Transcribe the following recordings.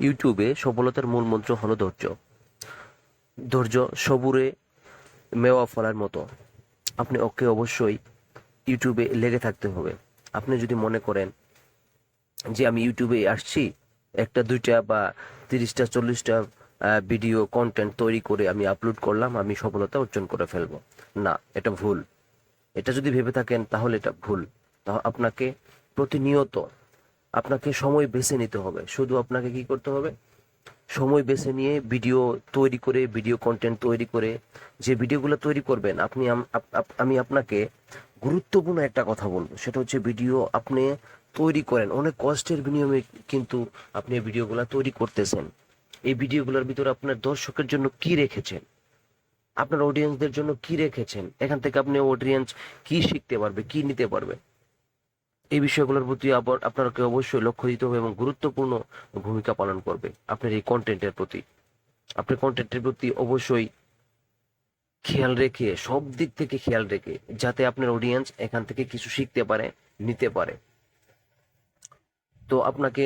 ইউটিউবে সফলতার মূল মন্ত্র হলো ধৈর্য। ধৈর্য সবুরে মেওয়া ফলার মতো। আপনি ওকে অবশ্যই ইউটিউবে লেগে থাকতে হবে। আপনি যদি মনে করেন যে আমি ইউটিউবে আসছি, একটা দুইটা বা 30টা 40টা ভিডিও কন্টেন্ট তৈরি করে আমি আপলোড করলাম, আমি সফলতা অর্জন করে ফেলবো, না, এটা ভুল। এটা যদি ভেবে থাকেন তাহলে এটা ভুল। আপনাকে প্রতিনিয়ত আপনাকে সময় বেছে নিতে হবে। শুধু আপনাকে কি করতে হবে? সময় বেছে নিয়ে ভিডিও তৈরি করে, ভিডিও কন্টেন্ট তৈরি করে, যে ভিডিওগুলো তৈরি করবেন আপনি, আমি আপনাকে গুরুত্বপূর্ণ একটা কথা বলবো, সেটা হচ্ছে ভিডিও আপনি তৈরি করেন অনেক কষ্টের বিনিময়ে, কিন্তু আপনি এই ভিডিওগুলো তৈরি করতেছেন। এই ভিডিওগুলোর ভিতরে আপনার দর্শকের জন্য কি রেখেছেন, আপনার অডিয়েন্সদের জন্য কি রেখেছেন, এখান থেকে আপনি অডিয়েন্স কি শিখতে পারবে, কি নিতে পারবে, এই বিষয়গুলোর প্রতি আবার আপনাকে অবশ্যই লক্ষ্য দিতে হবে এবং গুরুত্বপূর্ণ ভূমিকা পালন করবে আপনার এই কন্টেন্টের প্রতি। আপনার কন্টেন্টের প্রতি অবশ্যই খেয়াল রেখে, সব দিক থেকে খেয়াল রেখে, যাতে আপনার অডিয়েন্স এখান থেকে কিছু শিখতে পারে, নিতে পারে। তো আপনাকে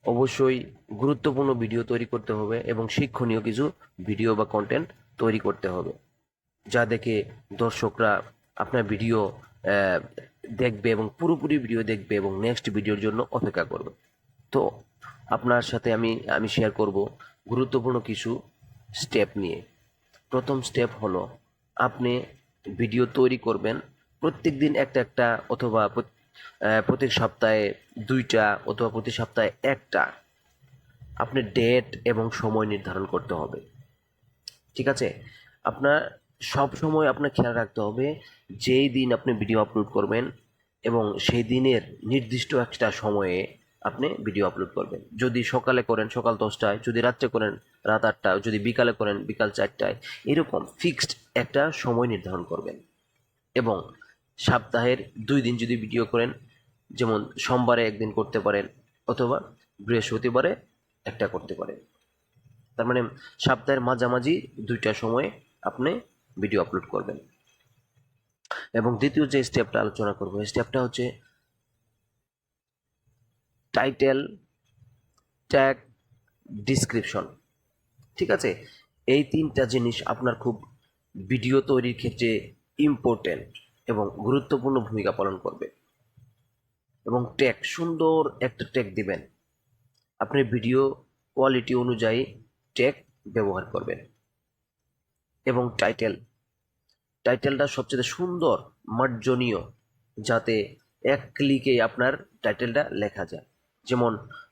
অবশ্যই গুরুত্বপূর্ণ ভিডিও তৈরি করতে হবে এবং শিক্ষণীয় কিছু ভিডিও বা কন্টেন্ট তৈরি করতে হবে, যা দেখে দর্শকরা আপনার ভিডিও আহ, দেখবে এবং পুরোপুরি ভিডিও দেখবে এবং নেক্সট ভিডিওর জন্য অপেক্ষা করবে। তো আপনার সাথে আমি আমি শেয়ার করব গুরুত্বপূর্ণ কিছু স্টেপ নিয়ে। প্রথম স্টেপ হলো, আপনি ভিডিও তৈরি করবেন প্রত্যেক দিন একটা একটা, অথবা প্রত্যেক সপ্তাহে দুইটা, অথবা প্রতি সপ্তাহে একটা। আপনি ডেট এবং সময় নির্ধারণ করতে হবে, ঠিক আছে? আপনার সব সময় আপনার খেয়াল রাখতে হবে যেই দিন আপনি ভিডিও আপলোড করবেন এবং সেই দিনের নির্দিষ্ট একটা সময়ে আপনি ভিডিও আপলোড করবেন। যদি সকালে করেন সকাল 10টায়, যদি রাত্রে করেন রাত 8টায়, যদি বিকালে করেন বিকাল 4টায়, এরকম ফিক্সড একটা সময় নির্ধারণ করবেন। এবং সপ্তাহের 2 দিন যদি ভিডিও করেন, যেমন সোমবারে একদিন করতে পারেন, অথবা বৃহস্পতিবারে একটা করতে পারেন। তার মানে সপ্তাহের মাঝামাঝি দুইটা সময়ে আপনি ভিডিও আপলোড করবেন। এবং দ্বিতীয় যে স্টেপটা আলোচনা করবো, এই স্টেপটা হচ্ছে টাইটেল, ট্যাগ, ডিসক্রিপশন। ঠিক আছে? এই তিনটা জিনিস আপনার খুব ভিডিও তৈরির ক্ষেত্রে ইম্পর্টেন্ট এবং গুরুত্বপূর্ণ ভূমিকা পালন করবে। এবং ট্যাগ, সুন্দর একটা ট্যাগ দিবেন। আপনি ভিডিও কোয়ালিটি অনুযায়ী ট্যাগ ব্যবহার করবেন। এবং টাইটেলটা সবচেয়ে সুন্দর, মার্জনীয়, যাতে এক ক্লিকে আপনার টাইটেলটা লেখা যায়। যেমন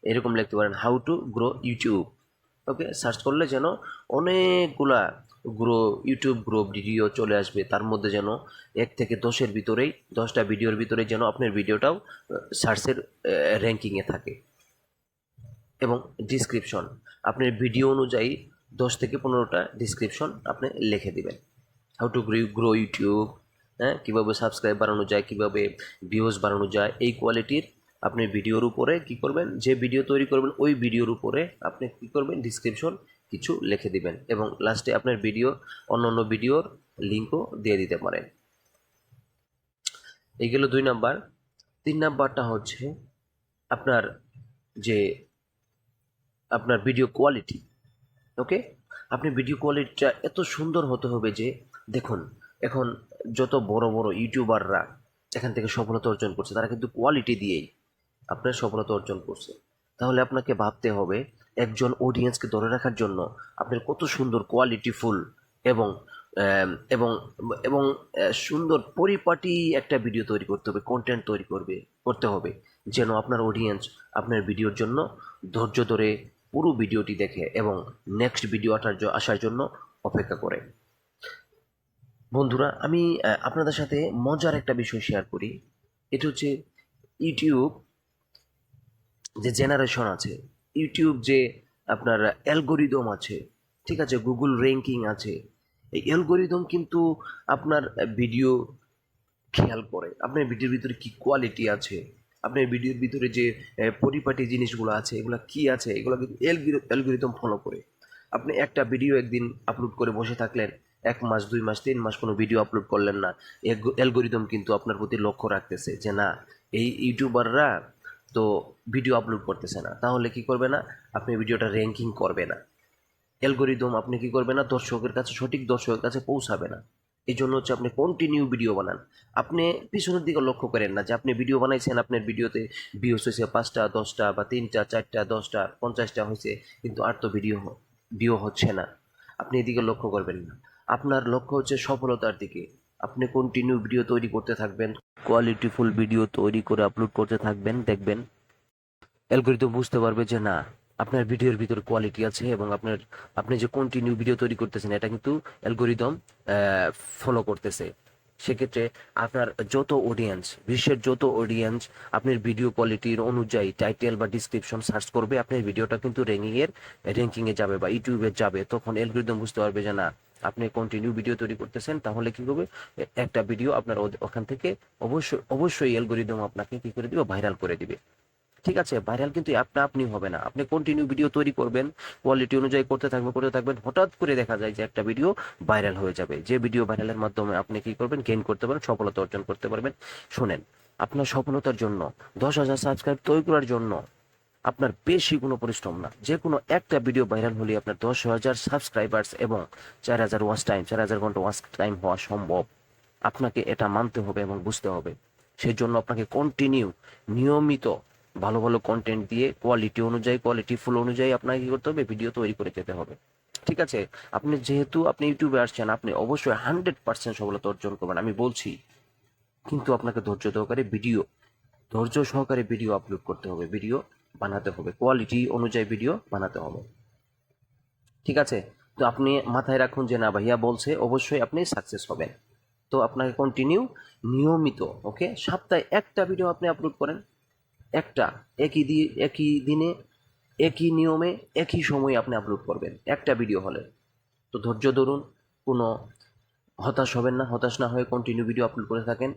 এরকম লিখতে পারেন, how to grow YouTube. Okay, search করলে যেন অনেকগুলা ইউটিউব গ্রো ভিডিও চলে আসবে, তার মধ্যে যেন 1 থেকে 10-এর ভিতরেই, 10টা ভিডিওর ভিতরে যেন আপনার ভিডিওটাও সার্চের র্যাঙ্কিংয়ে থাকে। এবং ডিসক্রিপশন, আপনার ভিডিও অনুযায়ী 10 থেকে 15টা ডিসক্রিপশন আপনি লিখে দিবেন। হাউ টু গ্রো ইউটিউব, হ্যাঁ, কীভাবে সাবস্ক্রাইব বাড়ানো যায়, কীভাবে ভিউজ বাড়ানো যায়, এই কোয়ালিটির আপনি ভিডিওর উপরে কী করবেন, যে ভিডিও তৈরি করবেন ওই ভিডিওর উপরে আপনি কী করবেন, ডিসক্রিপশন কিছু লিখে দিবেন। এবং লাস্টে আপনার ভিডিও, অন্য অন্য ভিডিওর লিঙ্কও দিয়ে দিতে পারেন। এই গেল 2 নাম্বার। 3 নাম্বারটা হচ্ছে আপনার যে আপনার ভিডিও কোয়ালিটি। ওকে, আপনি ভিডিও কোয়ালিটিটা এত সুন্দর হতে হবে যে, দেখুন, এখন যত বড় বড় ইউটিউবাররা এখান থেকে সফলতা অর্জন করছে, তারা কিন্তু কোয়ালিটি দিয়েই আপনার সফলতা অর্জন করছে। তাহলে আপনাকে ভাবতে হবে, একজন অডিয়েন্সকে ধরে রাখার জন্য আপনার কত সুন্দর কোয়ালিটিফুল এবং এবং এবং সুন্দর পরিপাটি একটা ভিডিও তৈরি করতে হবে, কন্টেন্ট তৈরি করতে হবে, যেন আপনার অডিয়েন্স আপনার ভিডিওর জন্য ধৈর্য ধরে পুরো ভিডিওটি দেখে এবং নেক্সট ভিডিও আসার জন্য অপেক্ষা করে। বন্ধুরা, আমি আপনাদের সাথে মজার একটা বিষয় শেয়ার করি। এটা হচ্ছে ইউটিউব যে জেনারেশন আছে, ইউটিউব যে আপনার অ্যালগোরিদম আছে, ঠিক আছে, গুগল র্যাঙ্কিং আছে, এই অ্যালগোরিদম কিন্তু আপনার ভিডিও খেয়াল করে, আপনার ভিডিওর ভিতরে কি কোয়ালিটি আছে, আপনার ভিডিওর ভিতরে যে পরিপাটি জিনিসগুলো আছে, এগুলো কি আছে, এগুলো কিন্তু অ্যালগোরিদম ফলো করে। আপনি একটা ভিডিও একদিন আপলোড করে বসে থাকলেন, 1 মাস 2 মাস 3 মাস কোনো ভিডিও আপলোড করলেন না, অ্যালগোরিদম কিন্তু আপনার প্রতি লক্ষ্য রাখতেছে যে না, এই ইউটিউবাররা তো ভিডিও আপলোড করতেছে না, তাহলে কি করবে না, আপনি ভিডিওটা র্যাঙ্কিং করবে না, অ্যালগোরিদম আপনি কি করবে না, দর্শকের কাছে সঠিক দর্শকের কাছে পৌঁছাবে না। এই জন্য হচ্ছে আপনি কন্টিনিউ ভিডিও বানান। আপনি পিছনের দিকে লক্ষ্য করেন না যে আপনি ভিডিও বানাইছেন, আপনার ভিডিওতে ভিউজ হয়েছে 5টা 10টা বা 3টা 4টা 10টা 50টা হয়েছে, কিন্তু আর তো ভিডিও হচ্ছে না। আপনি এদিকে লক্ষ্য করবেন না, আপনার লক্ষ্য হচ্ছে সফলতার দিকে। আপনি কন্টিনিউ ভিডিও তৈরি করতে থাকবেন, কোয়ালিটিফুল ভিডিও তৈরি করে আপলোড করতে থাকবেন, দেখবেন অ্যালগরিদম বুঝতে পারবে যে না, আপনার ভিডিওর ভিতর কোয়ালিটি আছে, এবং আপনি যে কন্টিনিউ ভিডিও তৈরি করতেছেন এটা কিন্তু অ্যালগরিদম ফলো করতেছে। সেক্ষেত্রে আপনার যত অডিয়েন্স, বিশ্বের যত অডিয়েন্স আপনার ভিডিও কোয়ালিটির অনুযায়ী টাইটেল বা ডিসক্রিপশন সার্চ করবে, আপনার ভিডিওটা কিন্তু র্যাঙ্কিংয়ে যাবে বা ইউটিউবে যাবে। তখন অ্যালগরিদম বুঝতে পারবে যে না, আপনি কন্টিনিউ ভিডিও তৈরি করতেছেন, তাহলে কি করবে, একটা ভিডিও আপনার ওখান থেকে অবশ্যই অ্যালগরিদম আপনাকে কি করে দিবে, ভাইরাল করে দিবে। ঠিক আছে, ভাইরাল কিন্তু আপনি হবে না, আপনি কন্টিনিউ ভিডিও তৈরি করবেন, কোয়ালিটি অনুযায়ী করতে থাকবেন, হঠাৎ করে দেখা যায় যে একটা ভিডিও ভাইরাল হয়ে যাবে, যে ভিডিও ভাইরালের মাধ্যমে আপনি কি করবেন, গেইন করতে পারবেন, সফলতা অর্জন করতে পারবেন। শোনেন, আপনার সফলতার জন্য 10,000 সাবস্ক্রাইব তৈরি করার জন্য আপনার বেশি কোনো পরিশ্রম না, যে কোনো একটা ভিডিও ভাইরাল হলে আপনার 10,000 সাবস্ক্রাইবার্স এবং 4,000 ঘন্টা ওয়াচ টাইম হওয়া সম্ভব। আপনাকে এটা মানতে হবে এবং বুঝতে হবে। সেই জন্য আপনাকে কন্টিনিউ, নিয়মিত ভালো ভালো কন্টেন্ট দিয়ে কোয়ালিটি ফুল অনুযায়ী আপনাকে কি করতে হবে, ভিডিও তৈরি করে যেতে হবে। ঠিক আছে, যেহেতু আপনি ইউটিউবে আসছেন, আপনি অবশ্যই 100% সফলতা অর্জন করবেন আমি বলছি, কিন্তু আপনাকে ধৈর্য সহকারে ভিডিও আপলোড করতে হবে, ভিডিও বানাতে হবে, কোয়ালিটি অনুযায়ী ভিডিও বানাতে হবে। ঠিক আছে, তো আপনি মাথায় রাখুন যে না, ভাইয়া বলছে, অবশ্যই আপনি সাকসেস হবেন। তো আপনাকে কন্টিনিউ, নিয়মিত, ওকে, সপ্তাহে একটা ভিডিও আপনি আপলোড করেন, একটা, একই দিনে, একই নিয়মে, একই সময়ে আপনি আপলোড করবেন একটা ভিডিও হলে। তো ধৈর্য ধরুন, কোনো হতাশ হবেন না, হতাশ না হয়ে কন্টিনিউ ভিডিও আপলোড করে থাকেন।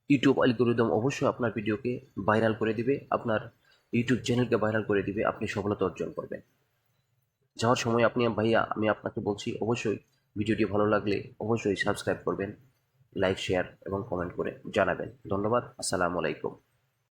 ইউটিউব অ্যালগরিদম অবশ্যই আপনার ভিডিওকে ভাইরাল করে দিবে, আপনার ইউটিউব চ্যানেলকে ভাইরাল করে দিবে, আপনি সফলতা অর্জন করবেন। যাওয়ার সময় ভাইয়া আমি আপনাকে বলছি, অবশ্যই ভিডিওটি ভালো লাগলে অবশ্যই সাবস্ক্রাইব করবেন, লাইক শেয়ার এবং কমেন্ট করে জানাবেন। ধন্যবাদ, আসসালামু আলাইকুম।